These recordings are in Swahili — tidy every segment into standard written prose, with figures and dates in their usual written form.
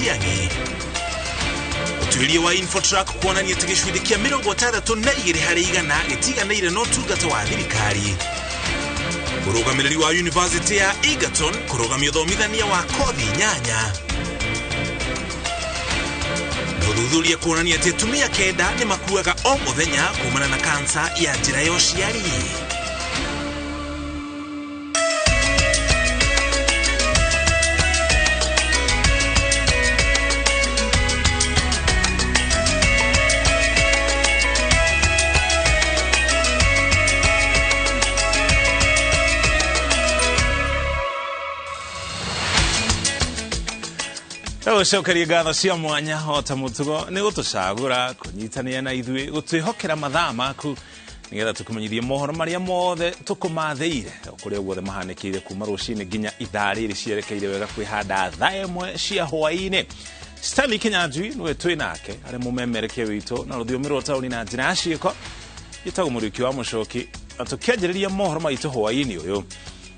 Kiriage. Utuilia wa Infotrack kuonania tigishwidi kia 62 harĩ igana gĩtiganĩire no tungata wa thirikari. Mũrũgamĩrĩri wa University ya Egerton kũrũgamia ũthomithania wa kothi nyanya. Ũthuthuria kuonania atĩ atumia kenda nĩ makuaga o mũthenya kumana na kansa ya njĩra ya ũciari. Cocaria gatho cia mwanya hota mutugo ni gutucagura kunyitania na ithui gutwihokera mathaa maku nigetha tukumenyithie mohoro maria mothe tukumatheire kuria guothe mahanikire kuma rucini nginya ithaa riri cierekeire wega kwihanda thaa imwe cia hwaini. Stanley Kinyanjui niwe twi nake ari mumemerekia witu na rũthiomi rwa tauni na njĩra ya ciĩko gĩtagwo mũriki wa mũcoki atukianjĩrĩria mohoro maitu hwaini uyu.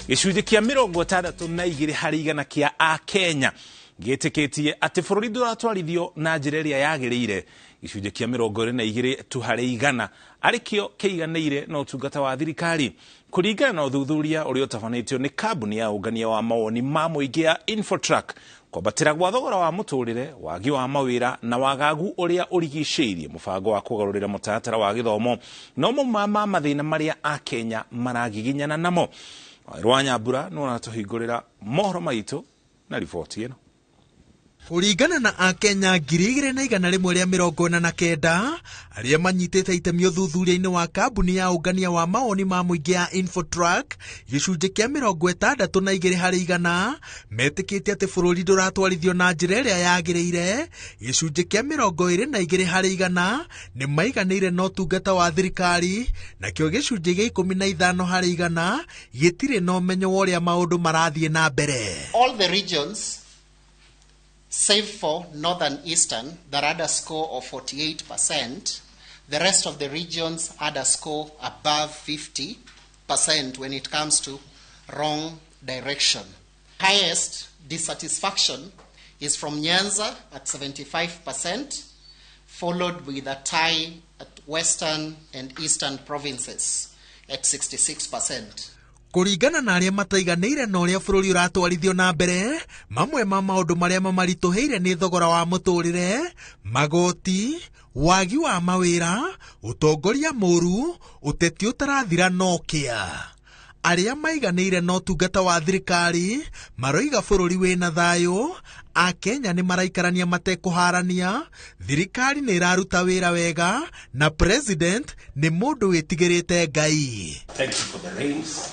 Gĩcunjĩ kĩa 62 harĩ igana kĩa Akenya gĩtĩkĩtie atĩ bũrũri ndũratwarithio na njĩra ĩrĩa yagĩrĩire. Gĩcunjĩ kĩa 22 tu harĩ igana arĩkĩo kĩiganĩire na ũtungata wa thirikari kũringana na ũthuthuria ũrĩa ũtabanĩtio nĩ kambuni ya ũngania wa mawoni ma mũingĩ ya Infotrack. Kwambatĩra gwa thogora wa mũtũrĩre, wagi wa mawĩra na wagagu ũrĩa ũrigicĩirie mũbango wa kũgarũrĩra mũtaratara wa gĩthomo no ma mathĩna marĩa Akenya maragiginyana namo. Rwa Nyambura no natũhingũrĩra mohoro maitũ na riboti ĩno. Kuringana na Akenya 249 arĩa manyitĩte itemi ũthuthuria-inĩ wa kambuni ya ũngania wa mawoni ma mũingĩ ya Infotrack, gĩcunjĩ kĩa 62 harĩ igana metĩkĩtie atĩ bũrũri ndũratwarithio na njĩra ĩrĩa yagĩrĩire. Gĩcunjĩ kĩa 22 harĩ igana nĩ maiganĩire na ũtungata wa thirikari, nakĩo gĩcunjĩ gĩa 15 harĩ igana gĩtirĩ na ũmenyo wa ũrĩa maũndũ marathiĩ na mbere. All the regions save for Northern Eastern that had a score of 48%, the rest of the regions had a score above 50% when it comes to wrong direction. Highest dissatisfaction is from Nyanza at 75%, followed with a tie at Western and Eastern provinces at 66%. Kuringana na arĩa mataiganĩire na ũrĩa bũrũri ũratwarithio na mbere, mamwe ma maũndũ marĩa mamaritũhĩire nĩ thogora wa mũtũrĩre, magoti, wagi wa mawĩra, ũtongoria mũru, ũteti ũtarathira na ũkĩa. Arĩa maiganĩire na ũtungata wa thirikari maroiga bũrũri wĩna thayũ, Akenya nĩ maraikarania matekũharania, thirikari nĩ ĩraruta wĩra wega na president nĩ mũndũ wĩtigĩrĩte Ngai. Thank you for the rains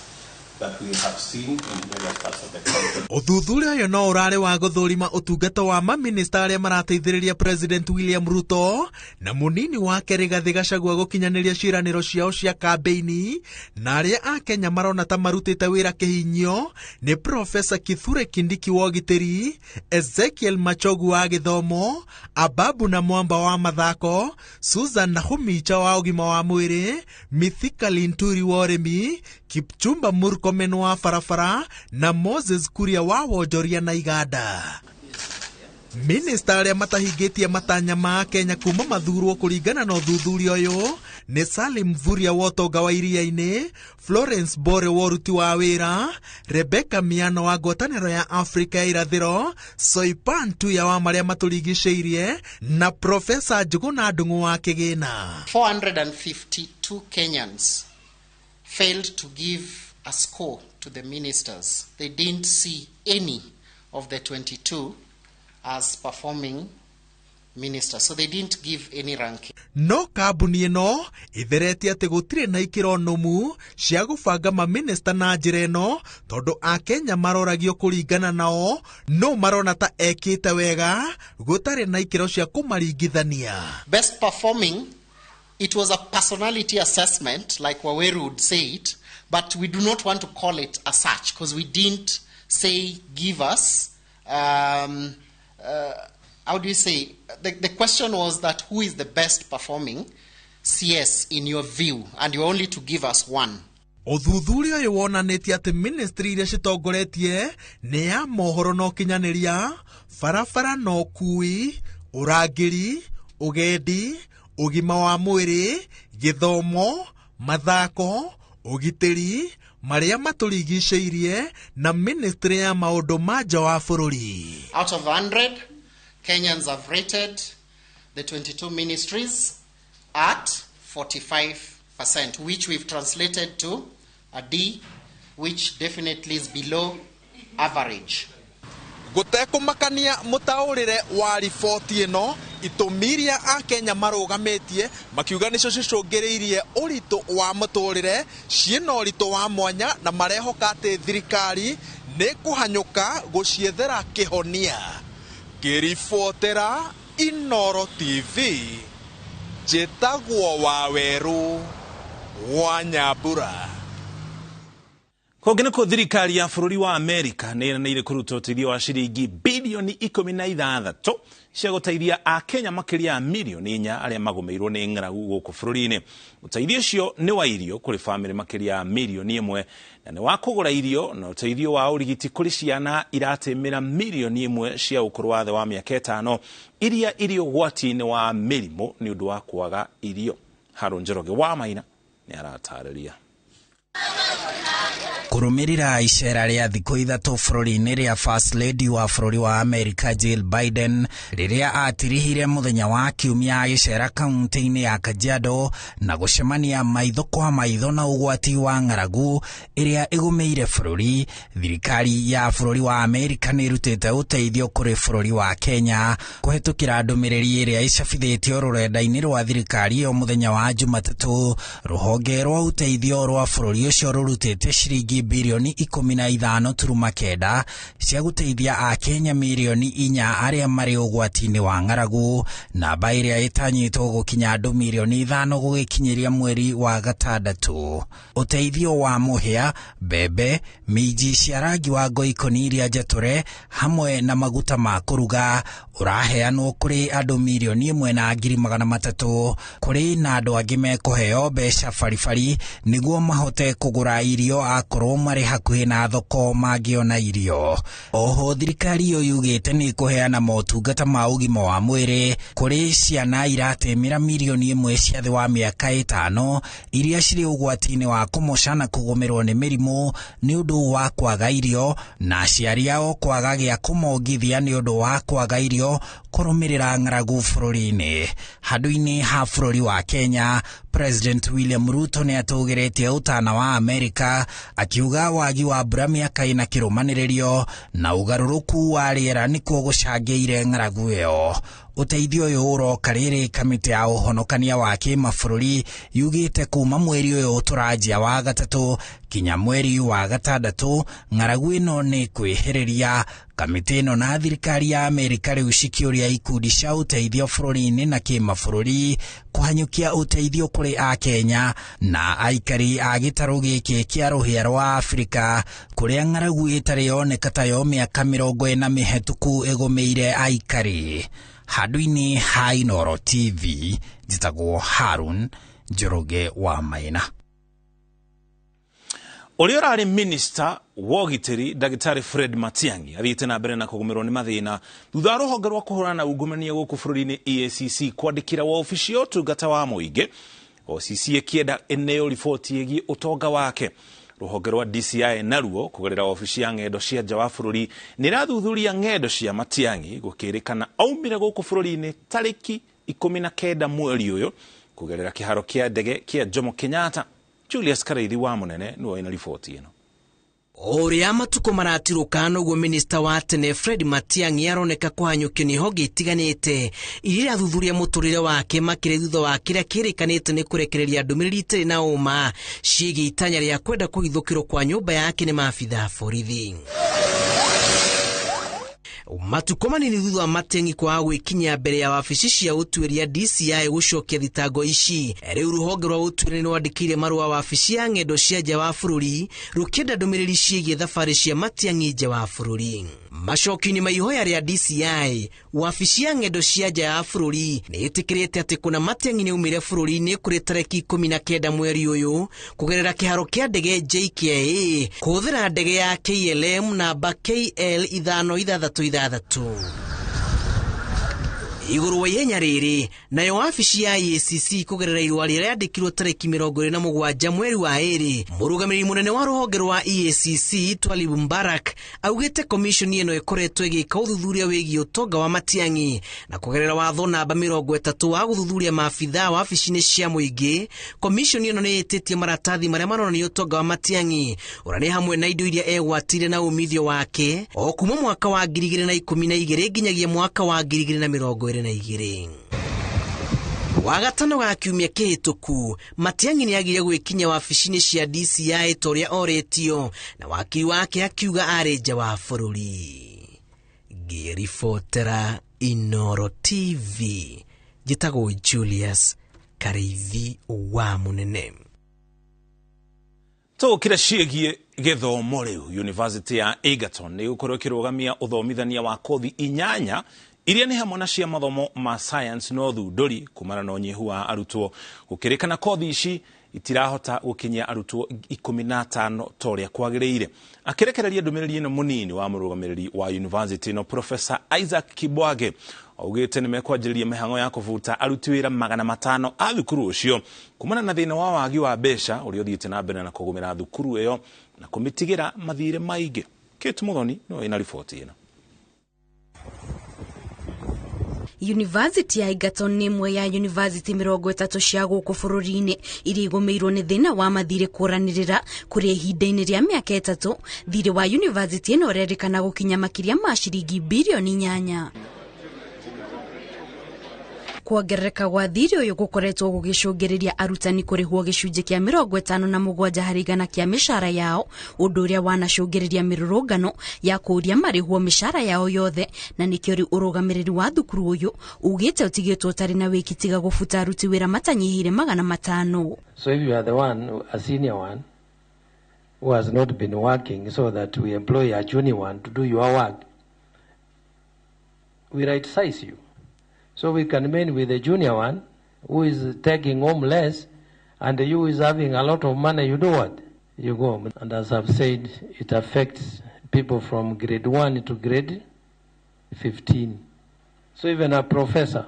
that we have seen in various parts of the country. Ũthuthuria ũyũ no ũrarĩ wa gũthũrima ũtungata wa maminista arĩa marateithĩrĩria President William Ruto na mũnini wake Rigathĩ Gachagua gũkinyanĩria ciĩranĩro ciao cia kambeini, na arĩa Akenya marona ta marutĩte wĩra kĩhinyio nĩ Professor Kithure Kindiki wa ũgitĩri, Ezekiel Machogu wa gĩthomo, Ababu na Mwamba wa mathako, Susan Nakhumicha wa ũgima wa mwĩrĩ, Mithika Linturi wa ũrĩmi, Kipchumba Murkomen wa barabara na Moses Kuria wa wonjoria na iganda. Minister arĩa matahingĩtie matanya ma Kenya kuma mathurwo kũringana na ũthuthuria ũyũ nĩ Salim Mvurya wa ũtonga wa iria-inĩ, Florence Bore wa ũruti wa wĩra, Rebecca Miano wa ngwatanĩro ya Afrika ya irathĩro, Soipan Tuya wa marĩa matũrigicĩirie na Professor Njuguna Ndung'u wa kĩgĩna. 452 Kenyans failed to give a score to the ministers. They didn't see any of the 22 as performing ministers, so they didn't give any ranking. No kambuni ĩno itheretie atĩ gũtirĩ na ikĩro nũmu cia gũbanga maminista na njĩra ĩno tondũ Akenya maroragio kũringana nao, no marona ta ekĩte wega gũtarĩ na ikĩro cia kũmaringithania. Best performing, it was a personality assessment, like Waweru would say it, but we do not want to call it as such because we didn't say give us how do you say, the question was that who is the best performing CS in your view, and you're only to give us one. Uthuthuria uyu wonanitie ati ministry iria citongoretie ni ya mohoro no kinyanĩria, barabara no kui, urangĩri, ugendi, ugima wa mwĩrĩ, gĩthomo, mathako, ugitĩri, maria maturigicĩirie na ministry ya maundu ma nja wa bũrũri. Out of 100, Kenyans have rated the 22 ministries at 45%, which we've translated to a D, which definitely is below average. Gutekumakania mutaurire wa riboti ino itumiria a Kenya marugametie makiuga nicio cicungiriirie uritu wa muturire ciena uritu wa mwanya na marehoka ati thirikari ni kuhanyuka guciethera kihonia. Kiribotera Inoro TV, Jetagwo wa Weru wa Nyambura. Kogene ko thirikari ya bũrũri wa Amerika nĩĩranĩire kũruta ũteithio wa ciringi bilioni 16 cia gũteithia a Kenya makĩria ya milioni 4 arĩa magũmĩirwo nĩ ng'aragu gũkũ bũrũri-inĩ. Ũteithio ũcio nĩ wa irio kũrĩ bamĩrĩ makĩria ya milioni 1 na nĩ wa kũgũra irio na ũteithio wa ũrigiti kũrĩ ciana iratĩmĩra milioni 1 cia ũkũrũ wa thĩ wa mĩaka 5 iria irĩ ũgwati-inĩ wa mĩrimũ nĩ ũndũ wa kwaga irio. Harũ Njoroge wa Maina nĩ aratarĩria. Kurumirira icera ria thikũ ithatũ bũrũri-inĩ ria First Lady wa bũrũri wa Amerika Jill Biden rĩrĩa atirihire mũthenya wa kiumia icera kaunti-inĩ ya Kajiado na gũcemania maitho kwa maitho na ũgwati wa ng'aragu ĩrĩa ĩgũmĩire bũrũri. Thirikari ya bũrũri wa Amerika nĩ ĩrutĩte ũteithio kũrĩ bũrũri wa Kenya kũhetũkĩra ndũmĩrĩri ĩrĩa ĩcabithĩtio rũrenda-inĩ rwa thirikari o mũthenya wa Jumatatũ. Rũhonge rwa ũteithio rwa bũrũri ũcio rũrutĩte ciringi bilioni 15.9 cia gũteithia a Kenya milioni 4 arĩa marĩ ũgwati-inĩ wa ng'aragu, namba ĩrĩa ĩtanyĩtwo gũkinya andũ milioni 5 gũgĩkinyĩria mweri wa gatandatũ. Ũteithio wa mũhĩa, mbembe, minji cia rangi wa ngoikoni iria njatũre hamwe na maguta ma kũruga ũraheanwo kũrĩ andũ milioni 1.300 kũrĩ na andũ angĩ mekũheo mbeca baribari nĩguo mahote kũgũra irio akorwo marĩ hakuhĩ na thoko mangĩona irio. Oho thirikari ĩyo yugĩte nĩ kũheana motungata ma ũgima wa mwĩrĩ kũrĩ ciana iratĩmĩra milioni 1 cia thĩ wa mĩaka 5 iria cirĩ ũgwati-inĩ wa kũmoca na kũgũmĩrwo nĩ mĩrimũ nĩ ũndũ wa kwaga irio na aciari ao kwaga gĩa kũmongithia nĩ ũndũ wa kwaga irio kũrũmĩrĩra ng'aragu bũrũri-inĩ. Handũ-inĩ ha bũrũri wa Kenya, President William Ruto nĩ atũgĩrĩtie ũtana wa Amerika akiuga wagi wa mbura mĩaka ĩna kĩrũmanĩrĩrio na ũgarũrũku wa rĩera nĩkuo gũcangĩire ng'aragu ĩyo. Ũteithio ũyũ ũroka rĩrĩ kamĩtĩ ya ũhonokania wa kĩmabũrũri yugĩte kuma mweri ũyũ tũranjia wa gatatũ kinya mweri wa gatandatũ ng'aragu ĩno nĩ kwĩhĩrĩria. Kamĩtĩ ĩno na thirikari ya Amerika rĩu cikĩũria ikundi cia ũteithio bũrũri-inĩ na kĩmabũrũri kũhanyũkia ũteithio kũrĩ a Kenya na aikari a gĩtarũ gĩkĩ kĩa rũhĩa rwa Afrika kũrĩa ng'aragu ĩtarĩ yoneka tayo mĩaka 40 mĩhetũku ĩgũmĩire aikari. Handũ-inĩ ha Inoro TV, njĩtagwo Harun Njoroge wa Maina. Ũrĩa ũrarĩ minister wa ũgitĩri Dagĩtarĩ Fred Matiang'i athiĩte na mbere na kũgũmĩrwo nĩ mathĩna thutha wa rũhonge rwa kũhũrana na ungumania gũkũ bũrũri-inĩ EACC kwandĩkĩra wabici ya ũtungata wa mũingĩ OCC ĩkĩenda eneo riboti ĩgiĩ ũtonga wake. Rũhonge rwa DCI naruo kũgerera wabici ya ng'endo cia nja wa bũrũri nĩ ĩrathuthuria ng'endo cia Matiang'i gũkĩrĩkana aumire gũkũ bũrũri-inĩ tarĩki 19 mweri ũyũ kũgerera kĩharo kĩa ndege kĩa Jomo Kenyatta. Julius Karaithi wa Mũnene nĩwe ina riboti ĩno. Ũrĩa matuko maratirũka noguo minista wa tene Fred Matiang'i aroneka kũhanyũkio nĩ honge itiganĩte iria irathuthuria mũtũrĩre wake makĩria thutha wa kĩrĩa kĩrĩkanĩte nĩ kũrekereria ndũmĩrĩri itarĩ na ũma ciĩgiĩ itanya rĩa kwenda kũhithũkĩrwo kwa nyũmba yake nĩ maabitha borithi. Matuko manini thutha wa Matiang'i kwa gwĩkinyia mbere ya wabici cia ũtuĩria DCI gũcokia thitango ici. Rĩu rũhonge rwa ũtuĩria nĩ rwandĩkĩire marũa wabici ya ng'endo cia nja wa bũrũri rũkĩenda ndũmĩrĩri ciĩgiĩ thabarĩ cia Matiang'i nja wa bũrũri. macokio-inĩ ma ihoya rĩa DCI, wabici ya ng'endo cia nja ya bũrũri nĩ ĩtĩkĩrĩte atĩ kuna Matiang'i nĩ aumire bũrũri-inĩ kũrĩ tarĩki 19 mweri ũyũ kũgerera kĩharo kĩa ndege JKA kũhũthĩra ndege ya KLM namba KL 566. Igũrũ wa ihenya rĩrĩ, nayo wabici ya EACC kũgerera irũa rĩrĩa rĩandĩkirwo tarĩki 27 mweri wa ĩrĩ, mũrũgamĩrĩri mũnene wa rũhonge rwa EACC Twalib Mbarak augĩte komishoni ĩno ĩkoretwo ĩgĩka ũthuthuria wĩgiĩ ũtonga wa Matiang'i na kũgerera watho namba 30 wa gũthuthuria maabitha wabici-inĩ cia mũingĩ. Komishoni ĩno nĩ ĩtĩtie maratathi marĩa maronania ũtonga wa Matiang'i ũrĩa nĩ hamwe na indo iria egwatire na umithio wake o kuma mwaka wa 2012 nginyagia mwaka wa 2022. Wagatano ga kiumia kĩhĩtũku, Matiang'i nĩ agire gwĩkinya wabici-inĩ cia DCI torĩa oretio na wakiri wake akiuga arĩ nja wa bũrũri. Ngĩribotera Inooro TV, njĩtagwo Julius Kareithi wa Mũnene. Tũkĩra ciĩgiĩ gĩthomo rĩu, University ya Egerton nĩ gũkorwo ĩkĩrũgamia ũthomithania wa kothi 8 iria nĩ hamwe na cia mathomo ma science no thundũri kumana na ũnyihu wa arutwo. Gũkĩrĩkana kothi ici itirahota gũkinyia arutwo 15 torĩa kwagĩrĩire. Akĩrekereria ndũmĩrĩri ĩno mũnini wa mũrũgamĩrĩri wa university no Professor Isaac Kibwage augĩte nĩ mekwanjĩrĩria mĩhang'o ya kũvuta aruti wĩra 500 a thukuru ũcio kumana na thĩna wa wagi wa mbeca ũrĩa ũthiĩte na mbere na kũgũmĩra thukuru ĩyo na kũmĩtigĩra mathirĩ maingĩ. Kate Muthoni no ĩna riboti ĩno. University ya Egerton nĩ ĩmwe ya university 30 cia gũkũ bũrũri-inĩ iria igũmĩirwo nĩ thĩna wa mathirĩ kũranĩrĩra kũrĩ ihinda-inĩ rĩa mĩaka 3. Thirĩ wa university ĩno ũrerĩkana gũkinya makĩria ma ciringi bilioni 8. Kuongerereka gwa thirĩ ũyũ gũkoretwo gũgĩcũngĩrĩria arutani kũrĩhwo gĩcunjĩ kĩa 57 harĩ igana kĩa mĩcara yao, ũndũ ũrĩa wanacũngĩrĩria mĩrũrũngano ya kũũria marĩhwo mĩcara yao yothe, na nĩkĩo rĩu ũrũgamĩrĩri wa thukuru ũyũ ugĩte ũtigĩtwo ũtarĩ na wĩki tiga gũbuta aruti wĩra matanyihĩire 500. So if you are the one, a senior one, who has not been working so that we employ a junior one to do your work, we right size you. So we can remain with the junior one who is taking home less, and you who is having a lot of money, you do what? You go home. And as I've said, it affects people from grade 1 to grade 15. So even a professor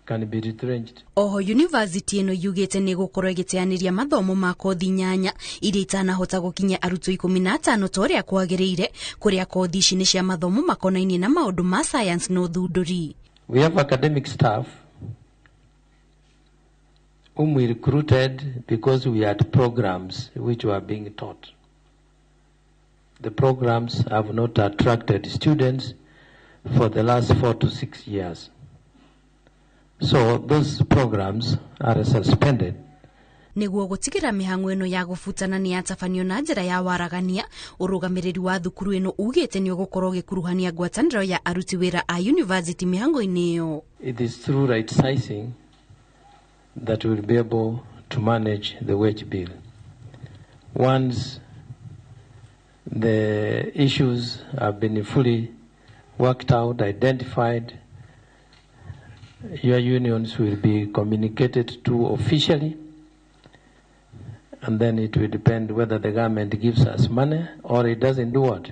can be retrenched. Oho university ĩno yugĩte nĩ gũkorwo ĩgĩteanĩria mathomo ma kothi 8 iria itanahota gũkinya arutwo 15 torĩa kwagĩrĩire, kũrĩa kothi ici nĩ cia mathomo makonainie na maũndũ ma science no thundũri. We have academic staff whom we recruited because we had programs which were being taught. The programs have not attracted students for the last 4 to 6 years. So those programs are suspended. Nĩguo gũtigĩra mĩhang'o ĩno ya gũbutana nĩ yatabanio na njĩra ya waragania, ũrũgamĩrĩri wa thukuru ĩno ugĩte nĩ ũgũkorwo gĩkuruhania ngwatanĩro ya aruti wĩra a university mĩhang'o-inĩ ĩyo. It is through right sizing that we will be able to manage the wage bill. Once the issues have been fully worked out, identified, your unions will be communicated to officially, and then it will depend whether the government gives us money or it doesn't do what?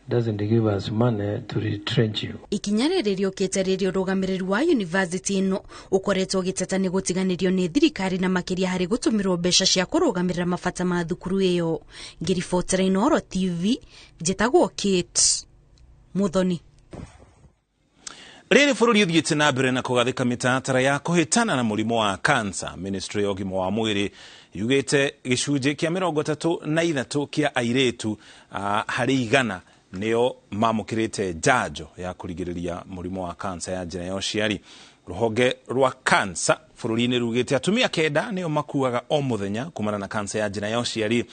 Doesn't give us money to retrench you. Ikinya rĩrĩ rĩũkĩte rĩrĩ ũrũgamĩrĩri wa university ĩno ũkoretwo ũgĩteta nĩ gũtiganĩrio nĩ thirikari na makĩria harĩ gũtũmĩrwo mbeca cia kũrũgamĩrĩra mabata ma thukuru ĩyo. Ngĩribotera Inooro TV, njĩtagwo Kate Muthoni. Rĩrĩ bũrũri ũthiĩte na mbere na kũgathĩka mĩtaratara ya kũhĩtana na mũrimũ wa cancer. Ministry ya ũgima wa mwĩrĩ yugĩte gĩcunjĩ kĩa 33 kĩa airĩtu harĩ igana nĩo mamũkĩrĩte njanjo ya kũrigĩrĩria mũrimũ wa cancer ya njĩra ya ũciari. Rũhonge rwa cancer bũrũri-inĩ rugĩte atumia 9 nĩo makuaga o mũthenya kumana na cancer ya njĩra ya ũciari.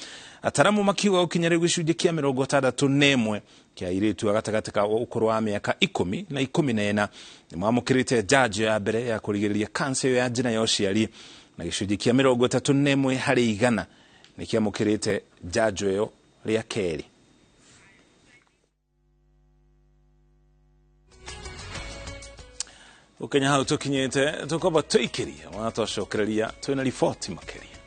Ataramu makiuga gũkinya rĩu gĩcunjĩ kĩa 61 kĩa airĩtu gatagatĩ ka ũkũrũ wa mĩaka 10 na 14 nĩ mamũkĩrĩte njanjo ya mbere ya kũrigĩrĩria cancer ya njĩra ya ũciari, na gĩcunjĩ kĩa 31 harĩ igana nĩ kĩamũkĩrĩte njanjo ĩyo rĩa kerĩ. ukenya hau tukinyite tukoba tuikiria wana twacokereria twina riboti makiria.